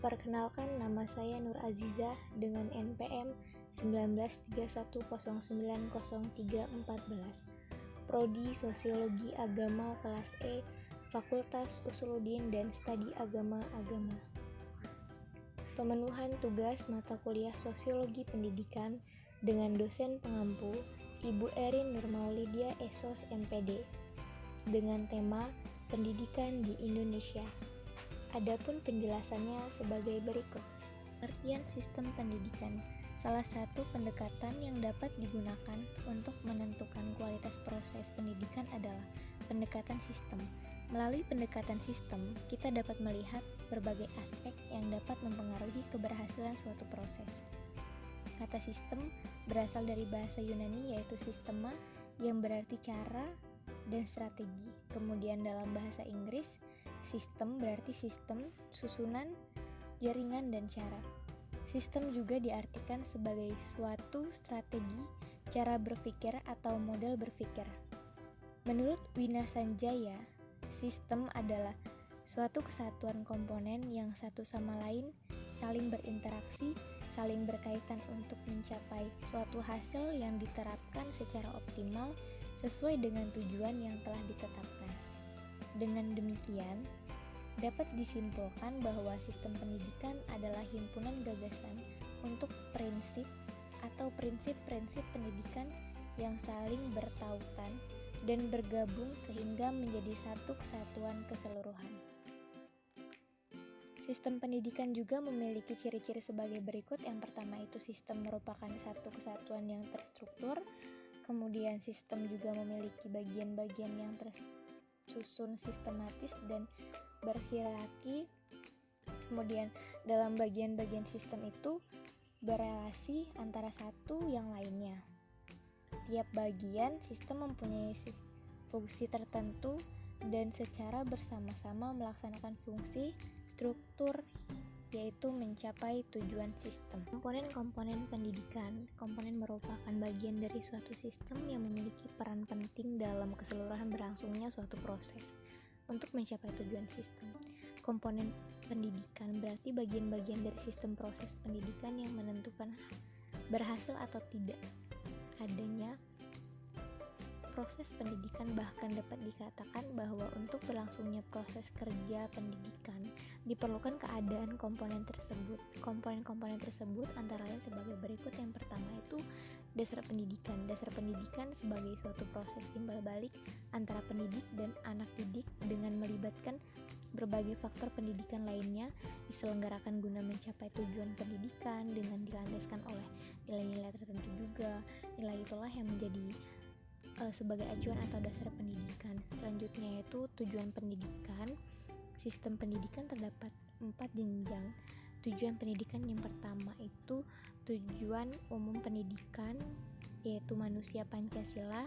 Perkenalkan, nama saya Nur Azizah dengan NPM 1931090314, Prodi Sosiologi Agama kelas E, Fakultas Usuluddin dan Studi Agama. Pemenuhan tugas mata kuliah Sosiologi Pendidikan dengan dosen pengampu Ibu Erin Nurmaulidia Esos MPD dengan tema Pendidikan di Indonesia. Adapun penjelasannya sebagai berikut. Pengertian sistem pendidikan. Salah satu pendekatan yang dapat digunakan untuk menentukan kualitas proses pendidikan adalah pendekatan sistem. Melalui pendekatan sistem, kita dapat melihat berbagai aspek yang dapat mempengaruhi keberhasilan suatu proses. Kata sistem berasal dari bahasa Yunani yaitu sistema yang berarti cara dan strategi. Kemudian dalam bahasa Inggris, sistem berarti sistem, susunan, jaringan, dan cara. Sistem juga diartikan sebagai suatu strategi, cara berpikir atau model berpikir. Menurut Wina Sanjaya, sistem adalah suatu kesatuan komponen yang satu sama lain saling berinteraksi, saling berkaitan untuk mencapai suatu hasil yang diterapkan secara optimal sesuai dengan tujuan yang telah ditetapkan. Dengan demikian, dapat disimpulkan bahwa sistem pendidikan adalah himpunan gagasan untuk prinsip atau prinsip-prinsip pendidikan yang saling bertautan dan bergabung sehingga menjadi satu kesatuan keseluruhan. Sistem pendidikan juga memiliki ciri-ciri sebagai berikut. Yang pertama itu sistem merupakan satu kesatuan yang terstruktur. Kemudian sistem juga memiliki bagian-bagian yang tersusun sistematis dan berhierarki. Kemudian dalam bagian-bagian sistem itu berelasi antara satu yang lainnya. Tiap bagian sistem mempunyai fungsi tertentu dan secara bersama-sama melaksanakan fungsi struktur yaitu mencapai tujuan sistem. Komponen-komponen pendidikan. Komponen merupakan bagian dari suatu sistem yang memiliki peran penting dalam keseluruhan berlangsungnya suatu proses untuk mencapai tujuan sistem. Komponen pendidikan berarti bagian-bagian dari sistem proses pendidikan yang menentukan berhasil atau tidak adanya proses pendidikan. Bahkan dapat dikatakan bahwa untuk berlangsungnya proses kerja pendidikan diperlukan keadaan komponen tersebut. Komponen-komponen tersebut antara lain sebagai berikut. Yang pertama itu dasar pendidikan. Dasar pendidikan sebagai suatu proses timbal balik antara pendidik dan anak didik dengan melibatkan berbagai faktor pendidikan lainnya, diselenggarakan guna mencapai tujuan pendidikan dengan dilandaskan oleh nilai-nilai tertentu juga. Nilai itulah yang menjadi sebagai acuan atau dasar pendidikan. Selanjutnya yaitu tujuan pendidikan. Sistem pendidikan terdapat 4 jenjang. Tujuan pendidikan yang pertama itu tujuan umum pendidikan, yaitu manusia Pancasila.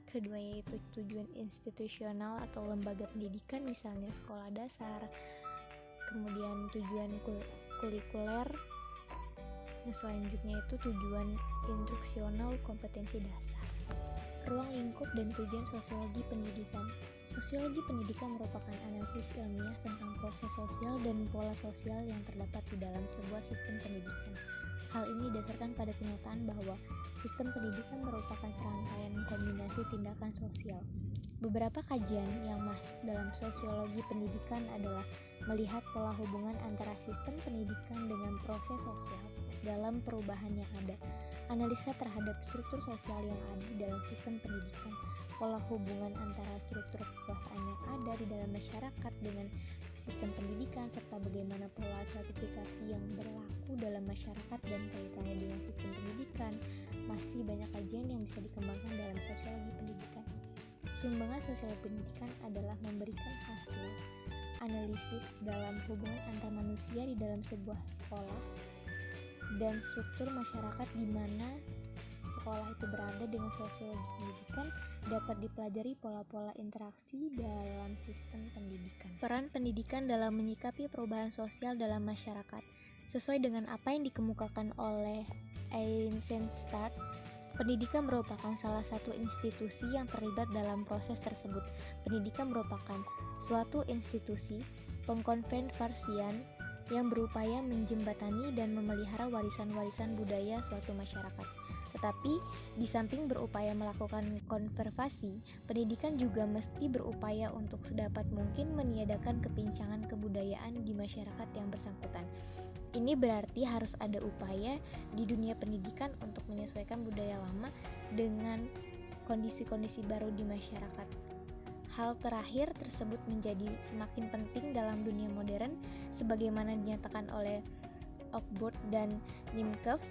Kedua yaitu tujuan institusional atau lembaga pendidikan, misalnya sekolah dasar. Kemudian tujuan kulikuler. Selanjutnya itu tujuan instruksional kompetensi dasar. Ruang lingkup dan tujuan sosiologi pendidikan. Sosiologi pendidikan merupakan analisis ilmiah tentang proses sosial dan pola sosial yang terdapat di dalam sebuah sistem pendidikan. Hal ini didasarkan pada kenyataan bahwa sistem pendidikan merupakan serangkaian kombinasi tindakan sosial. Beberapa kajian yang masuk dalam sosiologi pendidikan adalah melihat pola hubungan antara sistem pendidikan dengan proses sosial dalam perubahan yang ada, analisa terhadap struktur sosial yang ada di dalam sistem pendidikan, pola hubungan antara struktur kekuasaan yang ada di dalam masyarakat dengan sistem pendidikan, serta bagaimana pola stratifikasi yang berlaku dalam masyarakat dan kaitannya dengan sistem pendidikan. Masih banyak kajian yang bisa dikembangkan dalam sosiologi pendidikan. Sumbangan sosiologi pendidikan adalah memberikan hasil analisis dalam hubungan antar manusia di dalam sebuah sekolah dan struktur masyarakat di mana sekolah itu berada dengan sosiologi pendidikan, dapat dipelajari pola-pola interaksi dalam sistem pendidikan. Peran pendidikan dalam menyikapi perubahan sosial dalam masyarakat. Sesuai dengan apa yang dikemukakan oleh Eisenstadt, pendidikan merupakan salah satu institusi yang terlibat dalam proses tersebut. Pendidikan merupakan suatu institusi pengkonservasian yang berupaya menjembatani dan memelihara warisan-warisan budaya suatu masyarakat. Tetapi, di samping berupaya melakukan konservasi, pendidikan juga mesti berupaya untuk sedapat mungkin meniadakan kepincangan kebudayaan di masyarakat yang bersangkutan. Ini berarti harus ada upaya di dunia pendidikan untuk menyesuaikan budaya lama dengan kondisi-kondisi baru di masyarakat. Hal terakhir tersebut menjadi semakin penting dalam dunia modern, sebagaimana dinyatakan oleh Oxford dan Nimkev.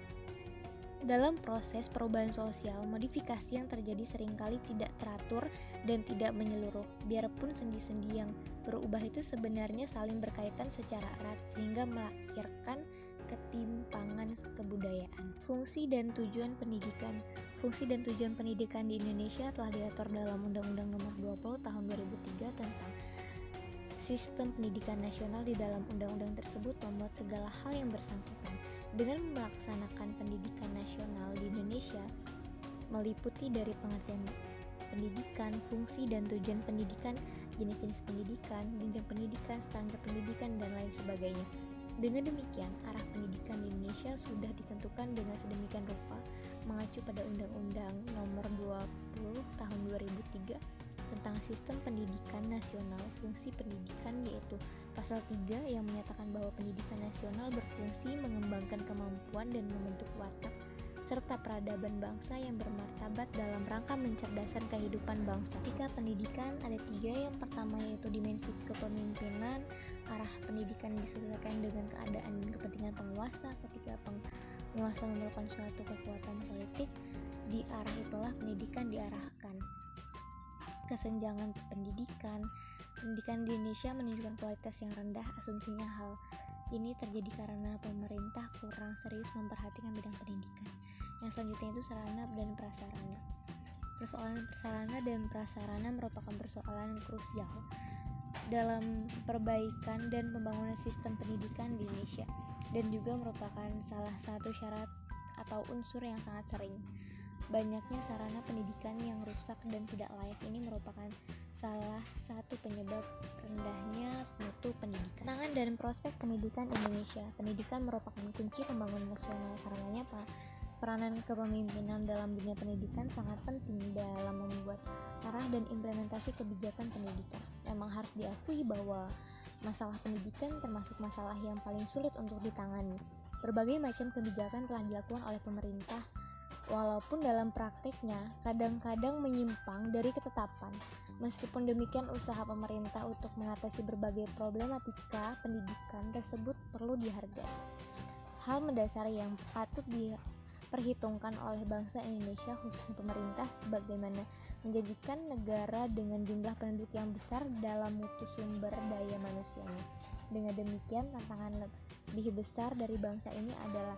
Dalam proses perubahan sosial, modifikasi yang terjadi seringkali tidak teratur dan tidak menyeluruh. Biarpun sendi-sendi yang berubah itu sebenarnya saling berkaitan secara erat sehingga melahirkan ketimpangan kebudayaan. Fungsi dan tujuan pendidikan. Fungsi dan tujuan pendidikan di Indonesia telah diatur dalam Undang-Undang Nomor 20 Tahun 2003 tentang Sistem Pendidikan Nasional. Di dalam undang-undang tersebut memuat segala hal yang bersangkutan dengan melaksanakan pendidikan nasional di Indonesia, meliputi dari pengertian pendidikan, fungsi dan tujuan pendidikan, jenis-jenis pendidikan, jenjang pendidikan, standar pendidikan, dan lain sebagainya. Dengan demikian, arah pendidikan di Indonesia sudah ditentukan dengan sedemikian rupa mengacu pada Undang-Undang Nomor 20 Tahun 2003 tentang Sistem Pendidikan Nasional. Fungsi pendidikan yaitu pasal 3 yang menyatakan bahwa pendidikan nasional berfungsi mengembangkan kemampuan dan membentuk watak serta peradaban bangsa yang bermartabat dalam rangka mencerdaskan kehidupan bangsa. Ketika pendidikan ada 3, yang pertama yaitu dimensi kepemimpinan. Arah pendidikan disesuaikan dengan keadaan dan kepentingan penguasa. Ketika penguasa memerlukan suatu kekuatan politik, di arah itulah pendidikan diarahkan. Kesenjangan pendidikan di Indonesia menunjukkan kualitas yang rendah. Asumsinya hal ini terjadi karena pemerintah kurang serius memperhatikan bidang pendidikan. Yang selanjutnya itu sarana dan prasarana. Persoalan sarana dan prasarana merupakan persoalan krusial dalam perbaikan dan pembangunan sistem pendidikan di Indonesia, dan juga merupakan salah satu syarat atau unsur yang sangat sering. Banyaknya sarana pendidikan yang rusak dan tidak layak ini merupakan salah satu penyebab rendahnya mutu pendidikan. Tantangan dan prospek pendidikan Indonesia. Pendidikan merupakan kunci pembangunan nasional. Karenanya peranan kepemimpinan dalam dunia pendidikan sangat penting dalam membuat arah dan implementasi kebijakan pendidikan. Memang harus diakui bahwa masalah pendidikan termasuk masalah yang paling sulit untuk ditangani. Berbagai macam kebijakan telah dilakukan oleh pemerintah, walaupun dalam praktiknya kadang-kadang menyimpang dari ketetapan. Meskipun demikian, usaha pemerintah untuk mengatasi berbagai problematika pendidikan tersebut perlu dihargai. Hal mendasar yang patut diperhitungkan oleh bangsa Indonesia, khususnya pemerintah, sebagaimana menjadikan negara dengan jumlah penduduk yang besar dalam mutu sumber daya manusianya. Dengan demikian, tantangan lebih besar dari bangsa ini adalah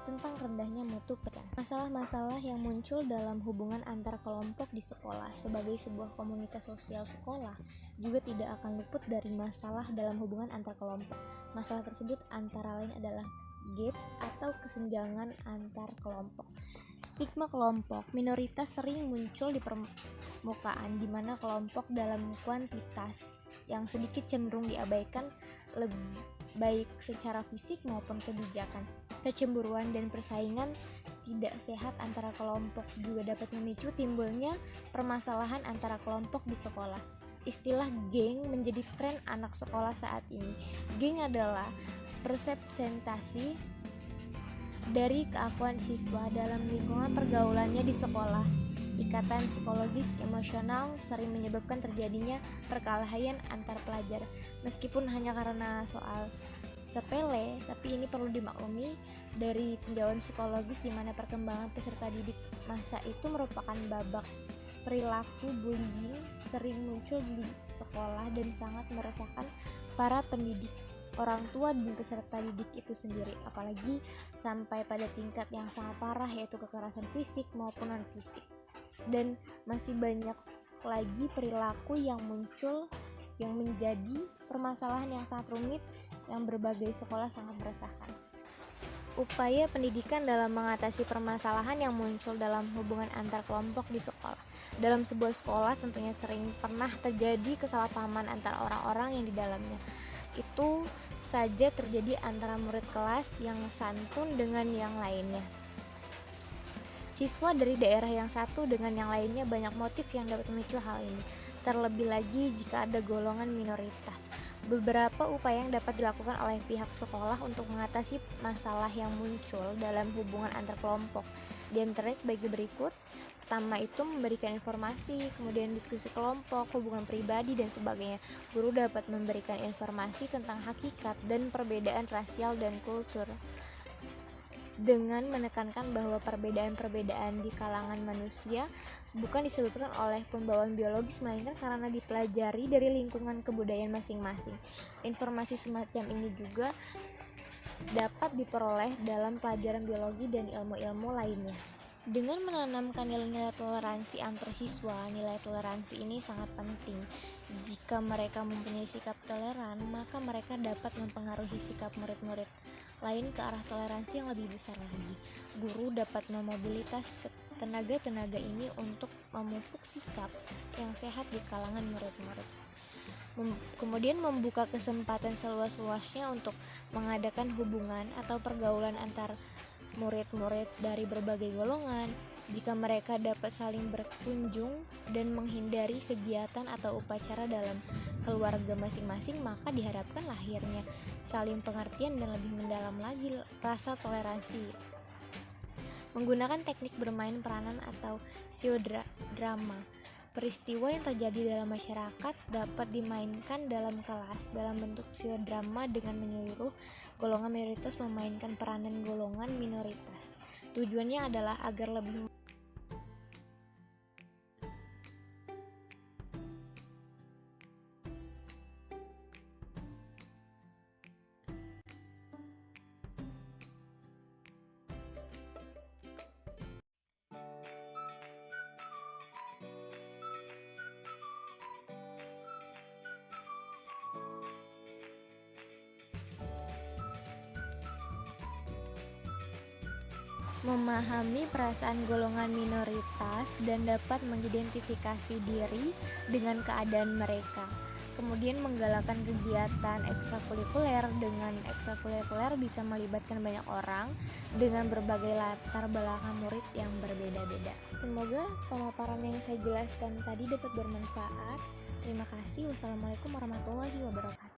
tentang rendahnya mutu pendidikan. Masalah-masalah yang muncul dalam hubungan antar kelompok di sekolah. Sebagai sebuah komunitas sosial, sekolah juga tidak akan luput dari masalah dalam hubungan antar kelompok. Masalah tersebut antara lain adalah gap atau kesenjangan antar kelompok. Stigma kelompok minoritas sering muncul di permukaan, di mana kelompok dalam kuantitas yang sedikit cenderung diabaikan, baik secara fisik maupun kebijakan. Kecemburuan dan persaingan tidak sehat antara kelompok juga dapat memicu timbulnya permasalahan antara kelompok di sekolah. Istilah geng menjadi tren anak sekolah saat ini. Geng adalah representasi dari keakuan siswa dalam lingkungan pergaulannya di sekolah. Ikatan psikologis emosional sering menyebabkan terjadinya perkelahian antar pelajar. Meskipun hanya karena soal sepele, tapi ini perlu dimaklumi dari tinjauan psikologis di mana perkembangan peserta didik masa itu merupakan babak. Perilaku bullying sering muncul di sekolah dan sangat meresahkan para pendidik. orang tua dan peserta didik itu sendiri, apalagi sampai pada tingkat yang sangat parah yaitu kekerasan fisik maupun non fisik. Dan masih banyak lagi perilaku yang muncul yang menjadi permasalahan yang sangat rumit yang berbagai sekolah sangat meresahkan. Upaya pendidikan dalam mengatasi permasalahan yang muncul dalam hubungan antar kelompok di sekolah. Dalam sebuah sekolah tentunya sering pernah terjadi kesalahpahaman antara orang-orang yang di dalamnya. Itu saja terjadi antara murid kelas yang santun dengan yang lainnya. Siswa dari daerah yang satu dengan yang lainnya banyak motif yang dapat memicu hal ini. Terlebih lagi jika ada golongan minoritas. Beberapa upaya yang dapat dilakukan oleh pihak sekolah untuk mengatasi masalah yang muncul dalam hubungan antar kelompok di antaranya sebagai berikut. Pertama itu memberikan informasi, kemudian diskusi kelompok, hubungan pribadi, dan sebagainya. Guru dapat memberikan informasi tentang hakikat dan perbedaan rasial dan kultur dengan menekankan bahwa perbedaan-perbedaan di kalangan manusia bukan disebabkan oleh pembawaan biologis, melainkan karena dipelajari dari lingkungan kebudayaan masing-masing. Informasi semacam ini juga dapat diperoleh dalam pelajaran biologi dan ilmu-ilmu lainnya. Dengan menanamkan nilai-nilai toleransi antar siswa, nilai toleransi ini sangat penting. Jika mereka mempunyai sikap toleran, maka mereka dapat mempengaruhi sikap murid-murid lain ke arah toleransi yang lebih besar lagi. Guru dapat memobilitas tenaga-tenaga ini untuk memupuk sikap yang sehat di kalangan murid-murid. Kemudian membuka kesempatan seluas-luasnya untuk mengadakan hubungan atau pergaulan antar murid-murid dari berbagai golongan. Jika mereka dapat saling berkunjung dan menghindari kegiatan atau upacara dalam keluarga masing-masing, maka diharapkan lahirnya saling pengertian dan lebih mendalam lagi rasa toleransi. Menggunakan teknik bermain peranan atau pseudodrama. Peristiwa yang terjadi dalam masyarakat dapat dimainkan dalam kelas dalam bentuk pseudodrama dengan menyuruh golongan mayoritas memainkan peranan golongan minoritas. Tujuannya adalah agar lebih memahami perasaan golongan minoritas dan dapat mengidentifikasi diri dengan keadaan mereka. Kemudian menggalakkan kegiatan ekstrakurikuler. Dengan ekstrakurikuler bisa melibatkan banyak orang dengan berbagai latar belakang murid yang berbeda-beda. Semoga pemaparan yang saya jelaskan tadi dapat bermanfaat. Terima kasih. Wassalamualaikum warahmatullahi wabarakatuh.